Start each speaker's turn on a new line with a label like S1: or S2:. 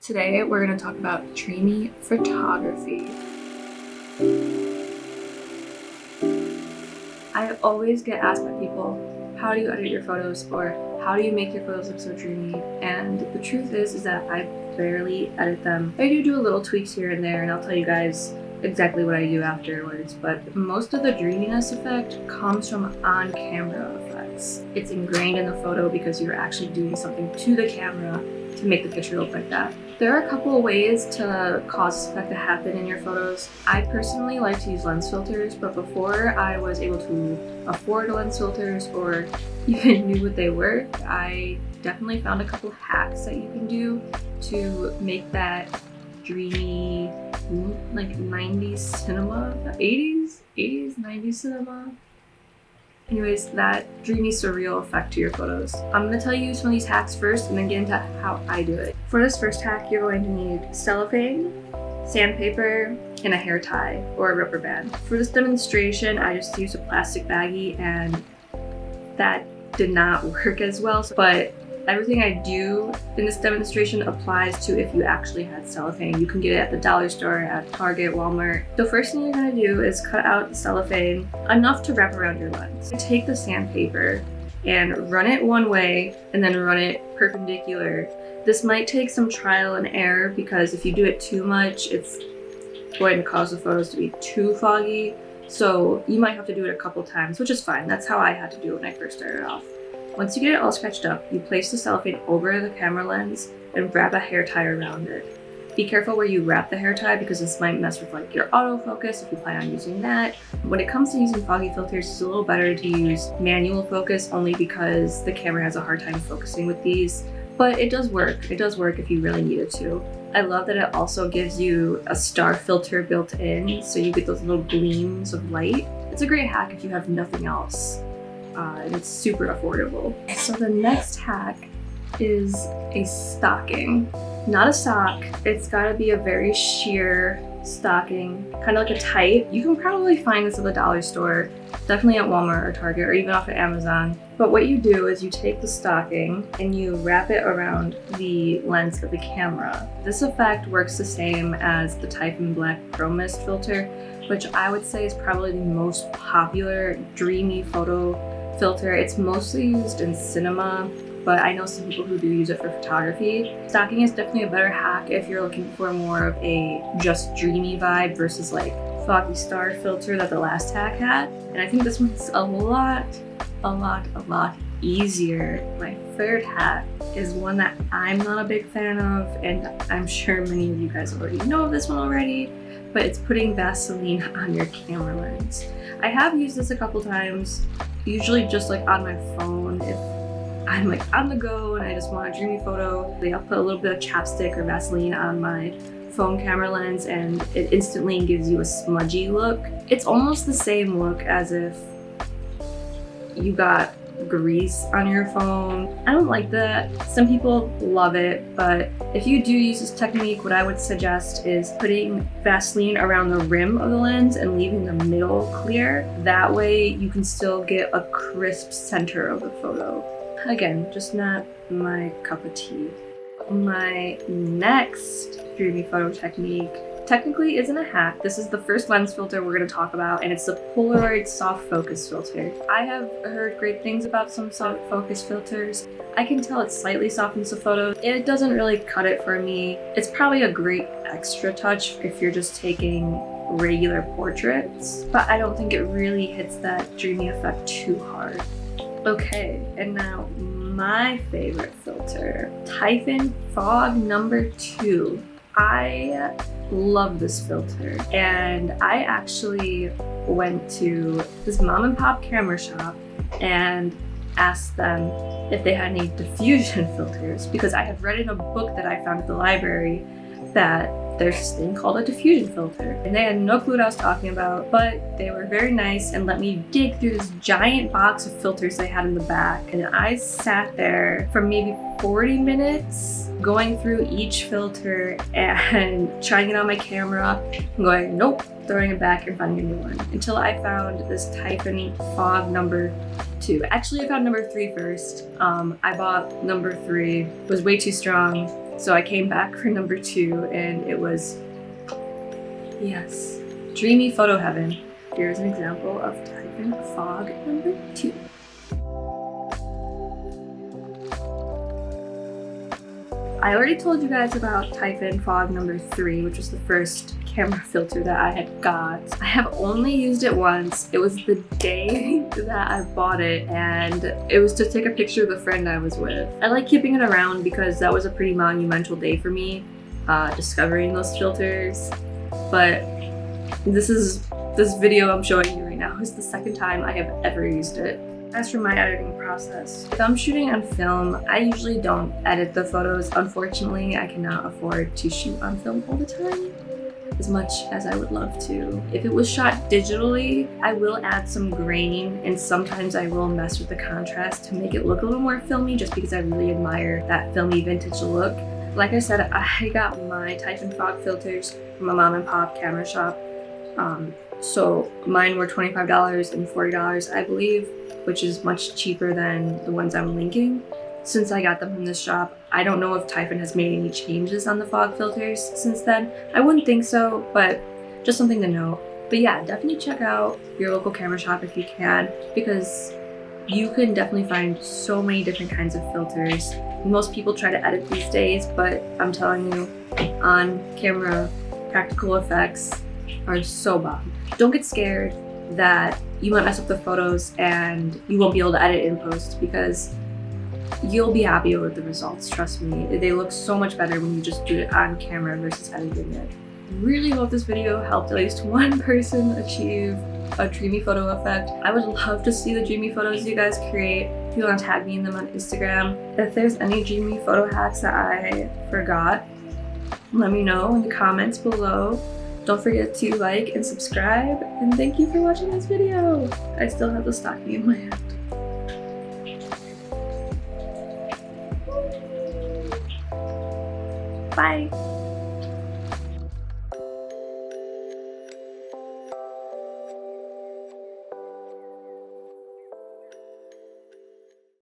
S1: Today we're going to talk about dreamy photography. I always get asked by people, how do you edit your photos, or how do you make your photos look so dreamy? And the truth is that I barely edit them. I do a little tweaks here and there, and I'll tell you guys exactly what I do afterwards, but most of the dreaminess effect comes from on-camera effects. It's ingrained in the photo because you're actually doing something to the camera to make the picture look like that. There are a couple of ways to cause this effect to happen in your photos. I personally like to use lens filters, but before I was able to afford lens filters or even knew what they were, I definitely found a couple hacks that you can do to make that dreamy, like 90s cinema, 80s, 90s cinema. Anyways, that dreamy surreal effect to your photos. I'm going to tell you some of these hacks first and then get into how I do it. For this first hack, you're going to need cellophane, sandpaper, and a hair tie or a rubber band. For this demonstration, I just used a plastic baggie and that did not work as well, but everything I do in this demonstration applies to if you actually had cellophane. You can get it at the dollar store, at Target, Walmart. The first thing you're gonna do is cut out the cellophane enough to wrap around your lens. Take the sandpaper and run it one way and then run it perpendicular. This might take some trial and error because if you do it too much, it's going to cause the photos to be too foggy. So you might have to do it a couple times, which is fine. That's how I had to do it when I first started off. Once you get it all sketched up, you place the cellophane over the camera lens and wrap a hair tie around it. Be careful where you wrap the hair tie because this might mess with like your autofocus if you plan on using that. When it comes to using foggy filters, it's a little better to use manual focus only because the camera has a hard time focusing with these. But it does work. It does work if you really need it to. I love that it also gives you a star filter built in, so you get those little gleams of light. It's a great hack if you have nothing else. And it's super affordable. So the next hack is a stocking. Not a sock, it's gotta be a very sheer stocking, kind of like a tight. You can probably find this at the dollar store, definitely at Walmart or Target or even off of Amazon. But what you do is you take the stocking and you wrap it around the lens of the camera. This effect works the same as the Typhon Black Pro Mist filter, which I would say is probably the most popular dreamy photo filter. It's mostly used in cinema, but I know some people who do use it for photography. Stocking is definitely a better hack if you're looking for more of a just dreamy vibe versus like foggy star filter that the last hack had. And I think this one's a lot easier. My third hack is one that I'm not a big fan of, and I'm sure many of you guys already know this one already, but it's putting Vaseline on your camera lens. I have used this a couple times, usually just like on my phone if I'm like on the go and I just want a dreamy photo. I'll put a little bit of chapstick or Vaseline on my phone camera lens and it instantly gives you a smudgy look. It's almost the same look as if you got grease on your phone. I don't like that. Some people love it, but if you do use this technique, what I would suggest is putting Vaseline around the rim of the lens and leaving the middle clear. That way you can still get a crisp center of the photo. Again, just not my cup of tea. My next dreamy photo technique technically isn't a hack. This is the first lens filter we're going to talk about, and it's the Polaroid soft focus filter. I have heard great things about some soft focus filters. I can tell it slightly softens the photo. It doesn't really cut it for me. It's probably a great extra touch if you're just taking regular portraits, but I don't think it really hits that dreamy effect too hard. Okay, and now my favorite filter, Typhon Fog number 2. I love this filter, and I actually went to this mom and pop camera shop and asked them if they had any diffusion filters because I had read in a book that I found at the library that there's this thing called a diffusion filter, and they had no clue what I was talking about, but they were very nice and let me dig through this giant box of filters they had in the back, and I sat there for maybe 40 minutes going through each filter and trying it on my camera and going nope, throwing it back and finding a new one until I found this Typhon Fog number 2. Actually, I found number 3 first. I bought number 3, it was way too strong. So I came back for number 2 and it was, yes, Dreamy Photo Heaven. Here's an example of Typhon Fog number 2. I already told you guys about Typhon Fog number 3, which was the first camera filter that I had got. I have only used it once. It was the day that I bought it, and it was to take a picture of the friend I was with. I like keeping it around because that was a pretty monumental day for me, discovering those filters. But this video I'm showing you right now is the second time I have ever used it. As for my editing process, if I'm shooting on film, I usually don't edit the photos. Unfortunately, I cannot afford to shoot on film all the time, as much as I would love to. If it was shot digitally, I will add some grain, and sometimes I will mess with the contrast to make it look a little more filmy, just because I really admire that filmy vintage look. Like I said, I got my Typhon Fog filters from a mom and pop camera shop. So mine were $25 and $40, I believe, which is much cheaper than the ones I'm linking. Since I got them from this shop, I don't know if Typhon has made any changes on the fog filters since then. I wouldn't think so, but just something to know. But yeah, definitely check out your local camera shop if you can, because you can definitely find so many different kinds of filters. Most people try to edit these days, but I'm telling you, on camera, practical effects are so bomb. Don't get scared that you might mess up the photos and you won't be able to edit in post, because you'll be happy with the results, trust me. They look so much better when you just do it on camera versus editing it. Really hope this video helped at least one person achieve a dreamy photo effect. I would love to see the dreamy photos you guys create. If you want to tag me in them on Instagram. If there's any dreamy photo hacks that I forgot, let me know in the comments below. Don't forget to like and subscribe, and thank you for watching this video. I still have the stocking in my hand. Bye!